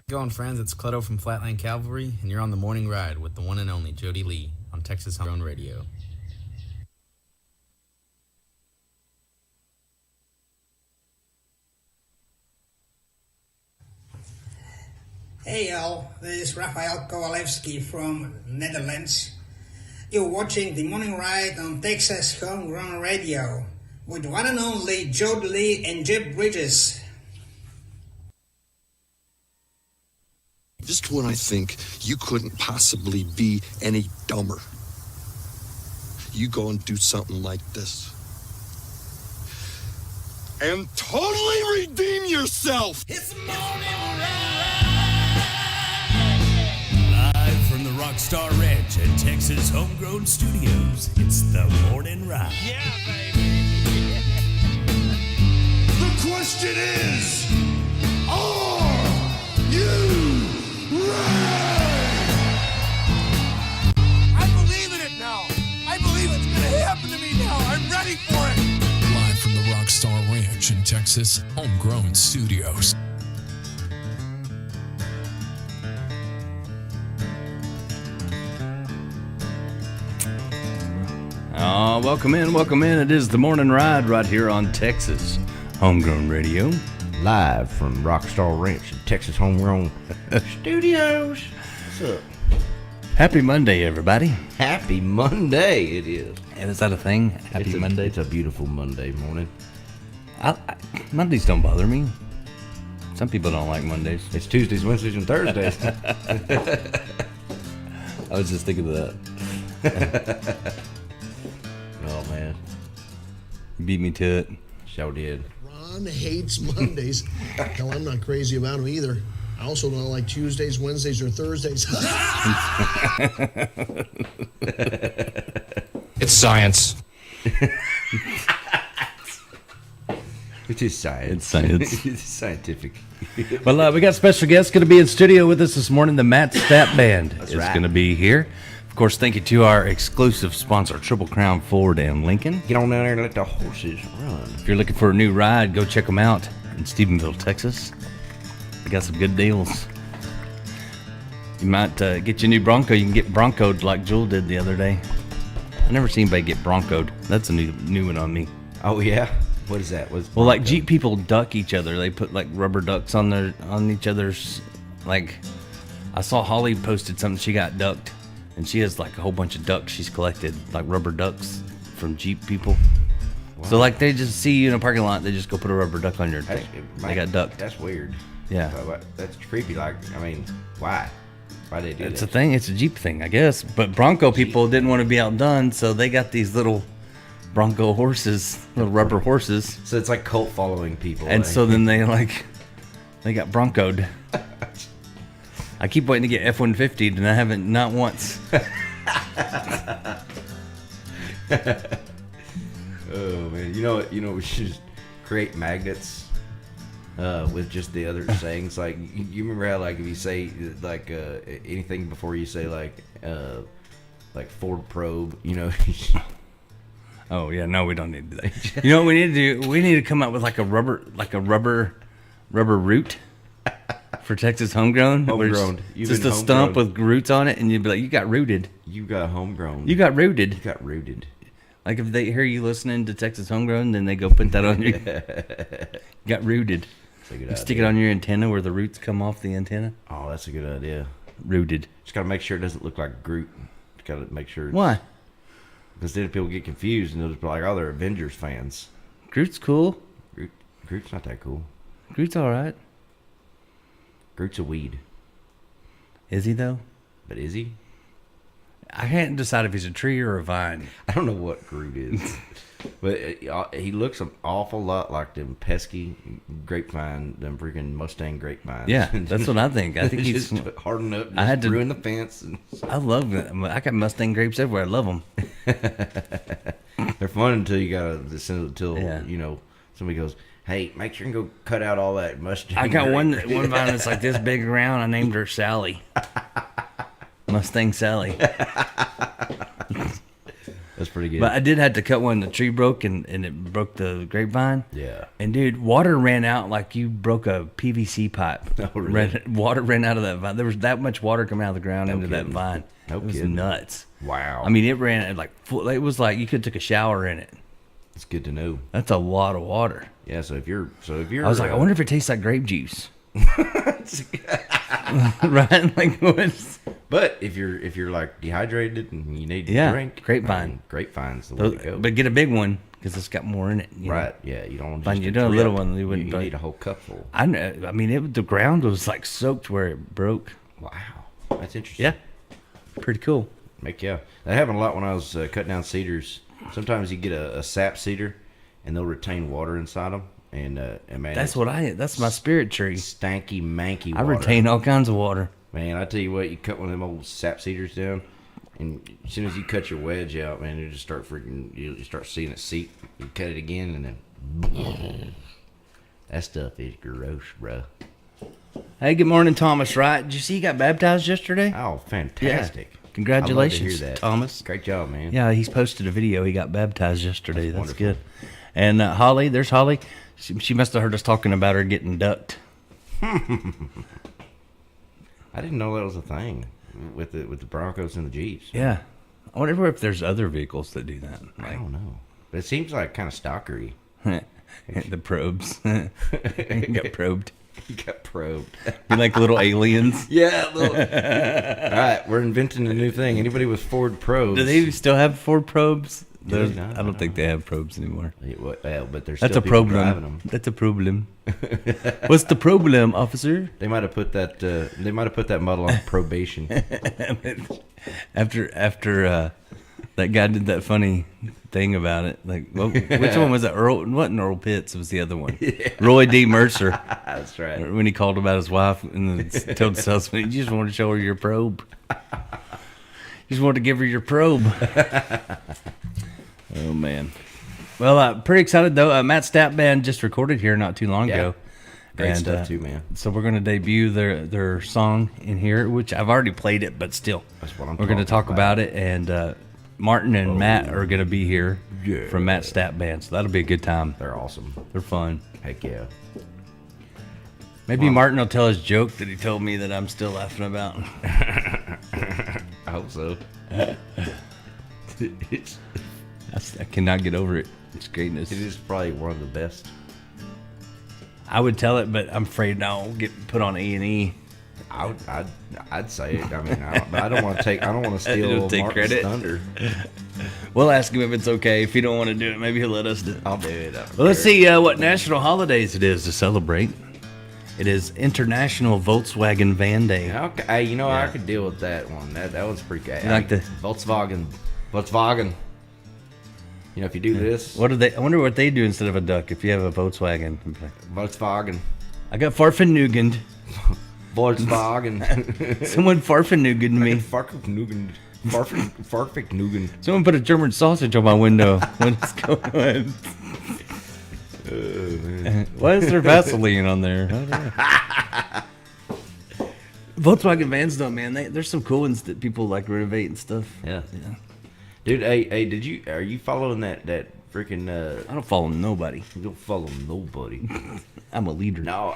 Going, friends, it's Clutto from Flatland Cavalry, and you're on the morning ride with the one and only Jody Lee on Texas Homegrown Radio. Hey y'all, this is Rafael Kowalewski from Netherlands. You're watching the morning ride on Texas Homegrown Radio with one and only Jody Lee and Jeff Bridges. Just when I think you couldn't possibly be any dumber, you go and do something like this. And totally redeem yourself! It's the morning ride. Live from the Rockstar Ranch at Texas Homegrown Studios, it's the morning ride. Yeah, baby. The question is, are you I believe in it now. I believe it's going to happen to me now. I'm ready for it. Live from the Rockstar Ranch in Texas Homegrown Studios. Welcome in. It is the morning ride right here on Texas Homegrown Radio. Live from Rockstar Ranch in Texas Homegrown Studios. What's up? Happy Monday, everybody. Happy Monday, it is. And is that a thing? Happy Monday? It's a beautiful Monday morning. Mondays don't bother me. Some people don't like Mondays. It's Tuesdays, Wednesdays, and Thursdays. I was just thinking of that. Oh, man. You beat me to it. Sure did. Ron hates Mondays. Hell, I'm not crazy about them either. I also don't like Tuesdays, Wednesdays, or Thursdays. It's science. It is science. It's science. It's scientific. Well, we got a special guest going to be in studio with us this morning. The Matt Stapp Band is right. going to be here. Of course, thank you to our exclusive sponsor, Triple Crown Ford and Lincoln. Get on down there and let the horses run. If you're looking for a new ride, go check them out in Stephenville, Texas. They got some good deals. You might get you a new Bronco. You can get Broncoed like Jewel did the other day. I never seen anybody get Broncoed. That's a new one on me. Oh, yeah? What is that? Well, like Jeep people duck each other. They put like rubber ducks on each other's. Like, I saw Holly posted something. She got ducked, and she has like a whole bunch of ducks she's collected, like rubber ducks from Jeep people. Wow. So like they just see you in a parking lot, they just go put a rubber duck on your. They got ducked. That's weird. Yeah, that's creepy. Like, I mean, why? Why they do that? It's a thing. It's a Jeep thing, I guess. But Bronco people didn't want to be outdone, so they got these little Bronco horses, little rubber horses. So it's like cult following people. And so then they got Broncoed. I keep waiting to get F-150'd, and I haven't, not once. Oh man, you know, we should just create magnets with just the other sayings. Like, you remember how, like, if you say like anything before you say like Ford probe, you know. Oh yeah, no, we don't need to do that. You know what we need to do? We need to come up with like a rubber root for Texas Homegrown. Homegrown. Just a stump with roots on it, and you'd be like, you got rooted. You got homegrown. You got rooted. You got rooted. Like if they hear you listening to Texas Homegrown, then they go put that on you. You got rooted. You stick it on your antenna where the roots come off the antenna. Oh, that's a good idea. Rooted. Just gotta make sure it doesn't look like Groot. Just gotta make sure. Why? Because then people get confused and they'll just be like, oh, they're Avengers fans. Groot's cool. Groot's not that cool. Groot's all right. Groot's a weed. Is he though? But is he? I can't decide if he's a tree or a vine. I don't know what Groot is. But he looks an awful lot like them pesky grapevine, them freaking Mustang grapevines. Yeah, that's what I think. I think he's just harden up, just I had to ruin the fence. I love it. I got Mustang grapes everywhere. I love them. They're fun until you gotta you know, somebody goes, hey, make sure and go cut out all that Mustang. I got one vine that's like this big around. I named her Sally. Mustang Sally. That's pretty good. But I did have to cut one. The tree broke and it broke the grapevine. Yeah. And dude, water ran out like you broke a PVC pipe. Oh, really? Water ran out of that vine. There was that much water coming out of the ground into that kidding. vine. No it was kidding. nuts. Wow. I mean, it ran like full, it was like you could have took a shower in it. It's good to know. That's a lot of water. Yeah. So if you're, I was like, I wonder if it tastes like grape juice. Right? Like what's But if you're like dehydrated and you need to Yeah, drink, grapevine. Grapevine's the way to go. But get a big one because it's got more in it. You know? Right? Yeah. You don't want Fine, just you a do a drip. little one, you wouldn't You drink. need a whole cupful. I know. I mean, the ground was like soaked where it broke. Wow. That's interesting. Yeah, pretty cool. Yeah. That happened a lot when I was cutting down cedars. Sometimes you get a sap cedar, and they'll retain water inside them. And man, That's my spirit tree. stanky manky I water. retain all kinds of water. Man, I tell you what, you cut one of them old sap cedars down, and as soon as you cut your wedge out, man, you just start you start seeing it seep. You cut it again, and then that stuff is gross, bro. Hey, good morning, Thomas. Right? Did you see you got baptized yesterday? Oh, fantastic! Yeah. Congratulations, I love to hear that. Thomas. Great job, man. Yeah, he's posted a video. He got baptized yesterday. That's wonderful. good. And Holly, there's Holly. She must have heard us talking about her getting ducked. I didn't know that was a thing with the Broncos and the Jeeps. Yeah. I wonder if there's other vehicles that do that. I don't know, but it seems like kind of stalkery. The probes. You got probed. You got probed. You like little aliens? Yeah. All right, we're inventing a new thing. Anybody with Ford probes? Do they still have Ford probes? Do they not? I don't think they have probes anymore. Well, but there's That's still a people driving problem. them. That's a problem. What's the problem, officer? They might have put that. They might have put that model on probation. after that guy did that funny thing about it. Like, well, which one was it? Earl? Wasn't Earl Pitts? It was the other one. Roy D. Mercer. That's right. When he called about his wife and then told the salesman, "You just wanted to show her your probe. You just wanted to give her your probe." Oh man. Well, pretty excited though. Matt Stapp Band just recorded here not too long ago. Great stuff too, man. So we're going to debut their song in here, which I've already played it, but still, That's what I'm we're going to talking talk about it. And Martin and Matt are going to be here Yeah. from Matt Stapp Band, so that'll be a good time. They're awesome. They're fun. Heck yeah. Maybe Martin will tell his joke that he told me that I'm still laughing about. I hope so. I cannot get over it. It's greatness. It is probably one of the best. I would tell it, but I'm afraid I'll get put on A&E. I'd say it. I mean, but I don't want to take. I don't want to steal Don't take Martin's credit. thunder. We'll ask him if it's okay. If he don't want to do it, maybe he'll let us do it. I'll do it. Well, let's see what national holidays it is to celebrate. It is International Volkswagen Van Day. Okay, hey, you know I Yeah. could deal with that one. That one's pretty good. You like the- Volkswagen? You know, if you do this, What do they? I wonder what they do instead of a duck. If you have a Volkswagen, Volkswagen, I got Farfenugend. Volkswagen, Someone Farfenugend me. Farfignugan. Someone put a German sausage on my window. What's going on? Why is there Vaseline on there? I don't know. Volkswagen vans, though, man, there's some cool ones that people like renovate and stuff. Yeah. Dude, hey, are you following that freaking? I don't follow nobody. You don't follow nobody. I'm a leader. No,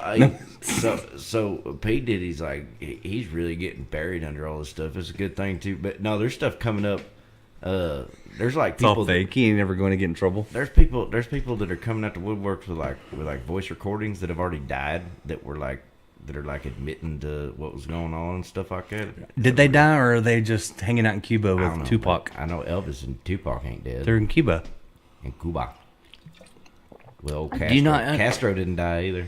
so P Diddy's like he's really getting buried under all this stuff. It's a good thing too, but no, there's stuff coming up. There's like It's all people. fake. He ain't never going to get in trouble. There's people that are coming out the woodworks with like voice recordings that have already died that are like admitting to what was going on and stuff like that. Did they die, or are they just hanging out in Cuba I don't know, with Tupac? I know Elvis and Tupac ain't dead. They're in Cuba. in Cuba. Well, Castro, Do you not- Castro didn't die either.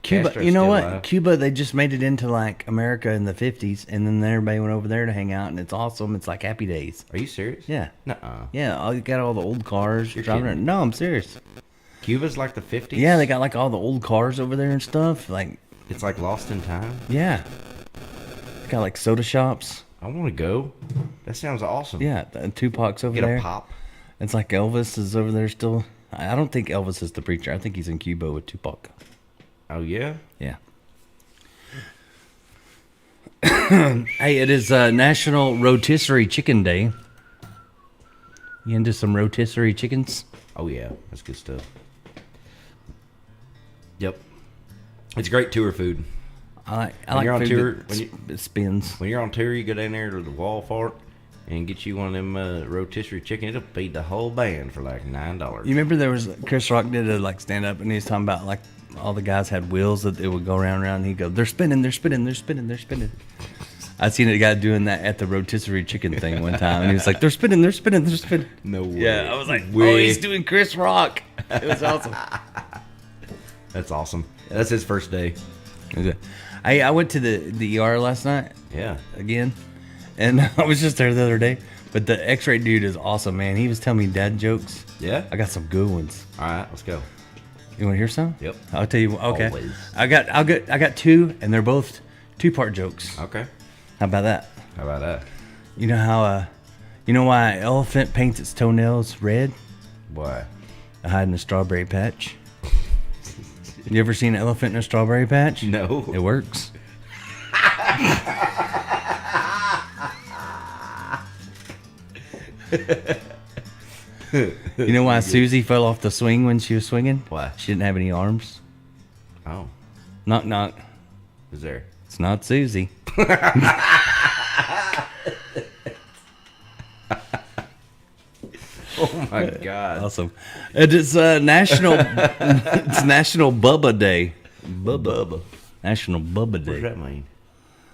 Cuba, Castro's you know still what? alive. Cuba, they just made it into like America in the 50s, and then everybody went over there to hang out, and it's awesome. It's like Happy Days. Are you serious? Yeah. Nuh-uh. Yeah, you got all the old cars. You're driving kidding. around. No, I'm serious. Cuba's like the 50s? Yeah, they got like all the old cars over there and stuff. Like, It's like Lost in Time? yeah. They got like soda shops. I want to go. That sounds awesome. Yeah, and Tupac's over Get there. a pop. It's like Elvis is over there still. I don't think Elvis is the preacher. I think he's in Cuba with Tupac. Oh, yeah? Yeah. Hey, it is National Rotisserie Chicken Day. You into some rotisserie chickens? Oh yeah, that's good stuff. Yep, it's great tour food. I When like you're on food tour, that it spins. When you're on tour, you go down there to the Wall Fart and get you one of them rotisserie chicken. It'll feed the whole band for like $9. You remember there was Chris Rock did a like stand up and he was talking about like all the guys had wheels that they would go around and he'd go, they're spinning. I seen a guy doing that at the rotisserie chicken thing one time and he was like, they're spinning. No way. Yeah, I was like, oh, he's doing Chris Rock. It was awesome. That's awesome. That's his first day. I went to the ER last night. Yeah. Again. And I was just there the other day. But the x-ray dude is awesome, man. He was telling me dad jokes. Yeah? I got some good ones. All right, let's go. You want to hear some? Yep. I'll tell you. Okay. Always. I got two, and they're both 2-part jokes. Okay. How about that? How about that? You know how you know why an elephant paints its toenails red? Why? To hide in a strawberry patch. You ever seen an elephant in a strawberry patch? No. It works. You know why Susie fell off the swing when she was swinging? Why? She didn't have any arms. Oh. Knock, knock. Is there? It's not Susie. Oh my God. Awesome. It is national. It's National Bubba Day. Bubba. National Bubba What Day. does that mean?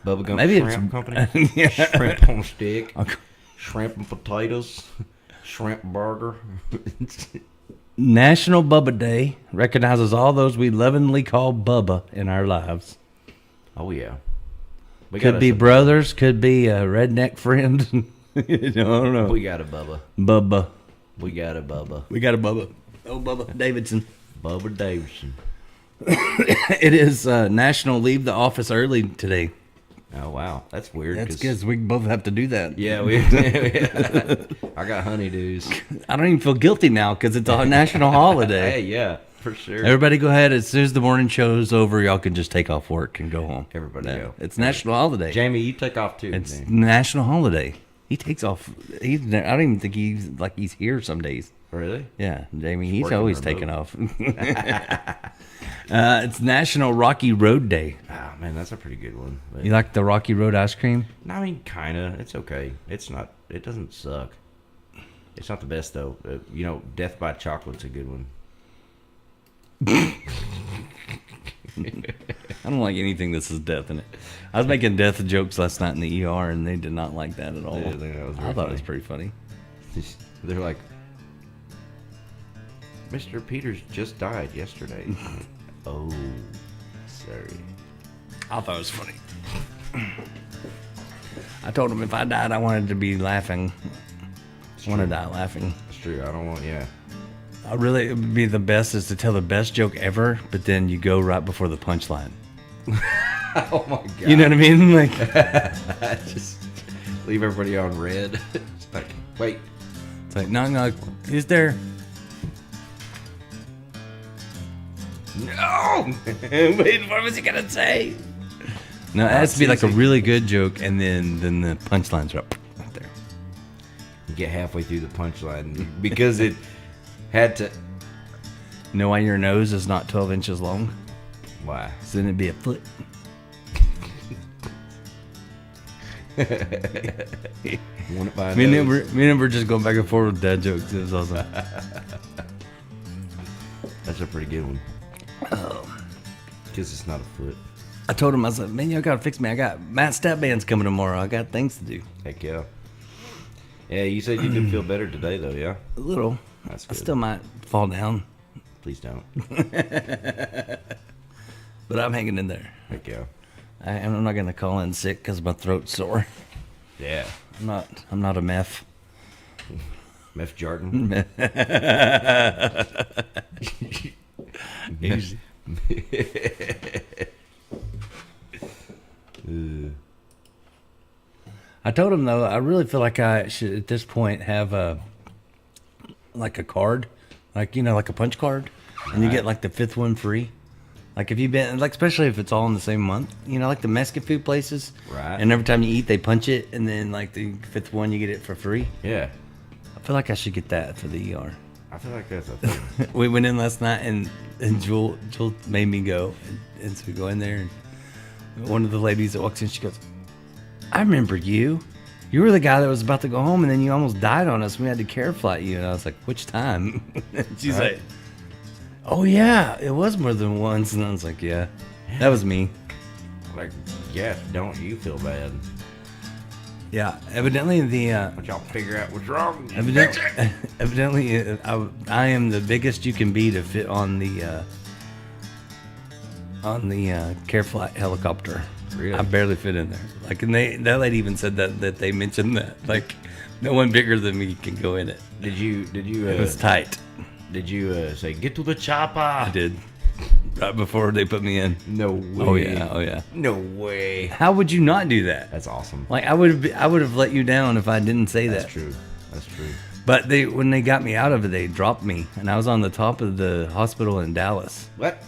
Bubba Gum Maybe Shrimp it's- Company? Yeah. Shrimp on a stick. Okay. Shrimp and potatoes. Shrimp burger. National Bubba Day recognizes all those we lovingly call Bubba in our lives. Oh yeah. We Could got be us a- brothers, could be a redneck friend. I don't know. We got a Bubba. Bubba. We got a Bubba. We got a Bubba. Oh, Bubba Davidson. Bubba Davidson. It is National Leave the Office Early today. Oh wow, that's weird. That's because we both have to do that. Yeah, I got honeydews. I don't even feel guilty now because it's a national holiday. Hey, yeah, for sure. Everybody go ahead. As soon as the morning show's over, y'all can just take off work and go home. Everybody go. It's national holiday. Jamie, you take off too. It's man. national holiday. He takes off. I don't even think he's here some days. Really? Yeah, Jamie, he's working always remote. taking off. It's National Rocky Road Day. Ah, man, that's a pretty good one. But, You like the Rocky Road ice cream? I mean, kinda. It's okay. It's not. It doesn't suck. It's not the best though. Death by Chocolate's a good one. I don't like anything that says death in it. I was making death jokes last night in the ER, and they did not like that at all. Yeah, that was I very thought it was funny. pretty funny. They're like, Mr. Peters just died yesterday. Oh, sorry. I thought it was funny. I told him if I died, I wanted to be laughing. I want to die laughing. It's true. I don't want. Yeah. I really, it would be the best is to tell the best joke ever, but then you go right before the punchline. Oh my God. You know what I mean? Like, Just leave everybody on red. It's like, wait. it's like, no, who's there? No! Wait, what was he gonna say? No, it has to be like a really good joke, and then the punchlines are up right there. You get halfway through the punchline because it had to. You know why your nose is not 12 inches long? Why? So then it'd be a foot. Want it by a Me and nose. him were just going back and forth with dad jokes. It was awesome. That's a pretty good one. Because it's not a foot. I told him, I said, man, y'all gotta fix me. I got Matt Stat Band's coming tomorrow. I got things to do. Heck yeah. Yeah, you said you did feel better today, though, yeah? A little. That's I good. still might fall down, Please don't. but I'm hanging in there. Heck yeah. I'm not gonna call in sick because my throat's sore. Yeah. I'm not a meth. Meth Jordan. Easy. I told him though, I really feel like I should at this point have a card, like a punch card, and you get like the 5th one free. Like if you've been especially if it's all in the same month, like the Mexican food places. Right. And every time you eat, they punch it, and then like the 5th one, you get it for free. Yeah. I feel like I should get that for the ER. I feel like that's a thing. We went in last night, and Jewel made me go, and so we go in there, and one of the ladies that walks in, she goes, "I remember you. You were the guy that was about to go home, and then you almost died on us. We had to care flight you." And I was like, "Which time?" And she's like, "Oh yeah, it was more than once." And I was like, "Yeah, that was me." Like, yeah, don't you feel bad? Yeah, evidently But y'all figure out what's wrong. evidently, I am the biggest you can be to fit on the care flight helicopter. Really? I barely fit in there. Like, and that lady even said that they mentioned that, like, no one bigger than me can go in it. Did you? It was tight. Did you say get to the chopper? I did. Right before they put me in. No way. Oh yeah. No way. How would you not do that? That's awesome. Like, I would have let you down if I didn't say that. That's true. That's true. But when they got me out of it, they dropped me, and I was on the top of the hospital in Dallas. What?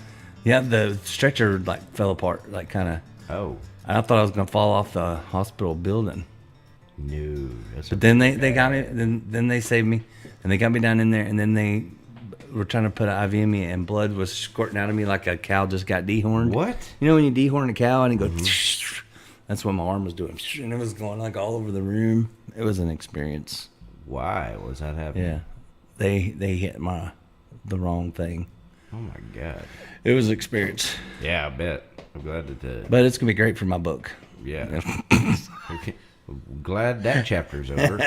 Yeah, the stretcher like fell apart, like kind of. Oh. I thought I was gonna fall off the hospital building. No. That's But then they got me. Then they saved me, and they got me down in there, and then they were trying to put an IV in me, and blood was squirting out of me like a cow just got dehorned. What? You know when you dehorn a cow and it goes. That's what my arm was doing, and it was going like all over the room. It was an experience. Why was that happening? Yeah, they hit the wrong thing. Oh my god. It was an experience. Yeah, I bet. I'm glad that. But it's gonna be great for my book. Yeah. Okay. Glad that chapter's over.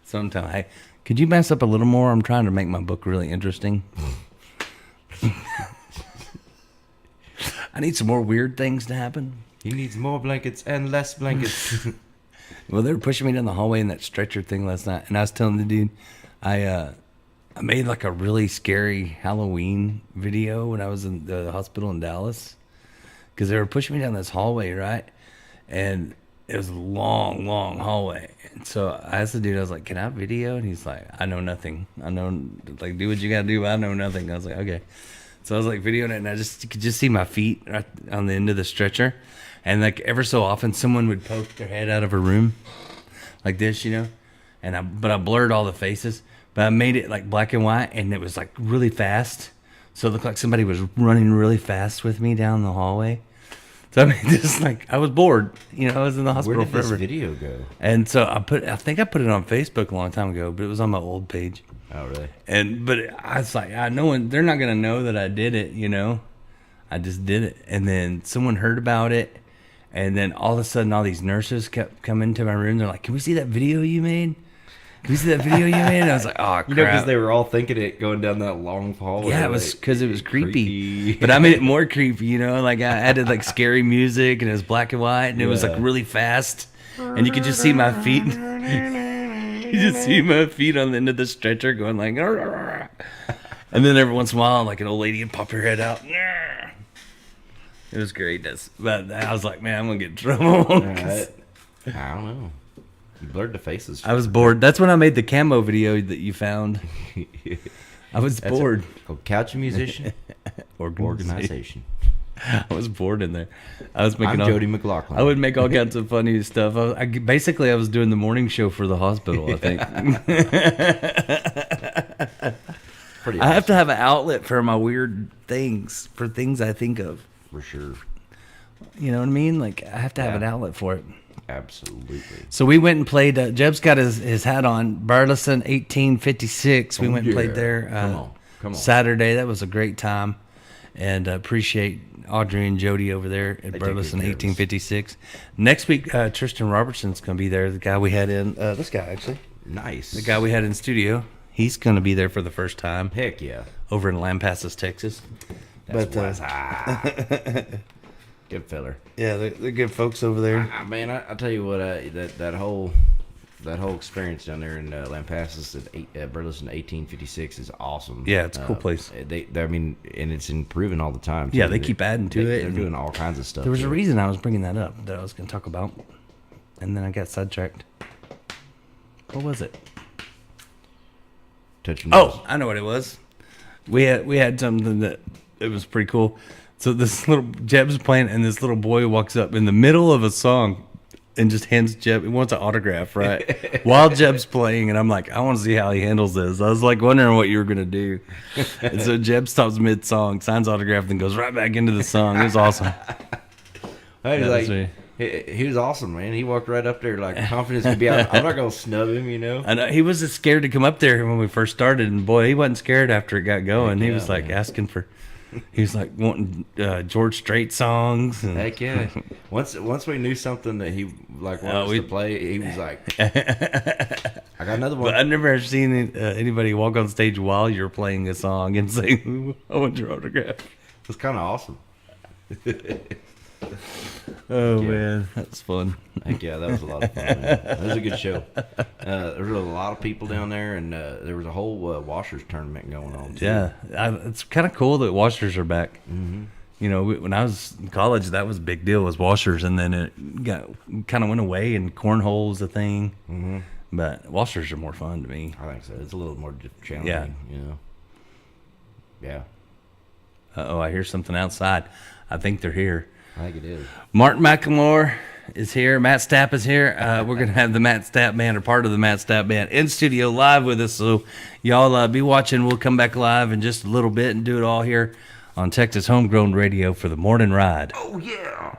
Sometime, hey, could you mess up a little more? I'm trying to make my book really interesting. I need some more weird things to happen. He needs more blankets and less blankets. Well, they were pushing me down the hallway in that stretcher thing last night, and I was telling the dude, I made like a really scary Halloween video when I was in the hospital in Dallas, because they were pushing me down this hallway, right? And it was a long, long hallway. And so I asked the dude, I was like, "Can I have video?" And he's like, "I know nothing. I know, like, do what you gotta do, but I know nothing." I was like, "Okay." So I was like videoing it, and you could just see my feet right on the end of the stretcher. And like ever so often, someone would poke their head out of a room like this, you know? But I blurred all the faces, but I made it like black and white, and it was like really fast. So it looked like somebody was running really fast with me down the hallway. So I mean, just like, I was bored, you know, I was in the hospital Where did forever. this video go? And so I think I put it on Facebook a long time ago, but it was on my old page. Oh, really? But I was like, they're not going to know that I did it, you know? I just did it. And then someone heard about it. And then all of a sudden, all these nurses kept coming to my room. They're like, "Can we see that video you made? Can we see that video you made?" And I was like, "Oh, crap." You know, because they were all thinking it going down that long hallway. Yeah, it was because it was creepy. But I made it more creepy, you know? Like, I added like scary music, and it was black and white, and it was like really fast. And you could just see my feet. You just see my feet on the end of the stretcher going like, "Arr!" And then every once in a while, like an old lady would pop her head out. It was great. But I was like, man, I'm going to get in trouble. I don't know. You blurred the faces. I was bored. That's when I made the camo video that you found. I was bored. Called Couch Musician Organization. I was bored in there. I was making Jody McLaughlin. I would make all kinds of funny stuff. I was doing the morning show for the hospital, I think. Pretty I have to have an outlet for my weird things, for things I think of. For sure. You know what I mean? Like, I have to have an outlet for it. Absolutely. So we went and played. Jeb's got his hat on. Burleson 1856. We went and played there Come on. Saturday. That was a great time. And appreciate Audrey and Jody over there at Burleson 1856. Next week, Tristan Robertson's going to be there. The guy we had in, this guy actually. Nice. The guy we had in studio. He's going to be there for the first time. Heck yeah. Over in Lampasas, Texas. That's good filler. Yeah, they're good folks over there. Man, I tell you what, that whole experience down there in Lampasas at Burleson 1856 is awesome. Yeah, it's a cool place. I mean, and it's improving all the time. Too. Yeah, they keep adding to it. They're doing all kinds of stuff. There was a reason I was bringing that up that I was going to talk about, and then I got sidetracked. What was it? Oh, I know what it was. We had something that it was pretty cool. So this little Jeb's playing, and this little boy walks up in the middle of a song, and just hands Jeb. He wants an autograph, right? While Jeb's playing, and I'm like, I want to see how he handles this. I was like wondering what you were gonna do. And so Jeb stops mid song, signs autograph, then goes right back into the song. It was awesome. Hey, That was like, me. he was awesome, man. He walked right up there, like, confidence could be out. I'm not gonna snub him, you know. I know he was just scared to come up there when we first started, and boy, he wasn't scared after it got going. He yeah, was like man. asking for, he was like wanting George Strait songs. And, Heck yeah! Once we knew something that he like wanted us to play, he was like, "I got another one." But I've never seen anybody walk on stage while you're playing a song and say, "I want your autograph." It was kind of awesome. Oh Yeah. man, that's fun. Heck yeah, that was a lot of fun. Man. That was a good show. There were a lot of people down there, and there was a whole Washers tournament going on too. Yeah, it's kind of cool that Washers are back. Mm-hmm. You know, when I was in college, that was a big deal, was Washers, and then it kind of went away, and cornhole was a thing. Mm-hmm. But Washers are more fun to me. I think so. It's a little more challenging. Yeah. You know. Yeah, Oh, I hear something outside. I think they're here. I think it is. Mark McLemore is here. Matt Stapp is here. We're going to have the Matt Stapp Band, or part of the Matt Stapp Band, in studio live with us. So y'all be watching. We'll come back live in just a little bit and do it all here on Texas Homegrown Radio for the Morning Ride. Oh, yeah.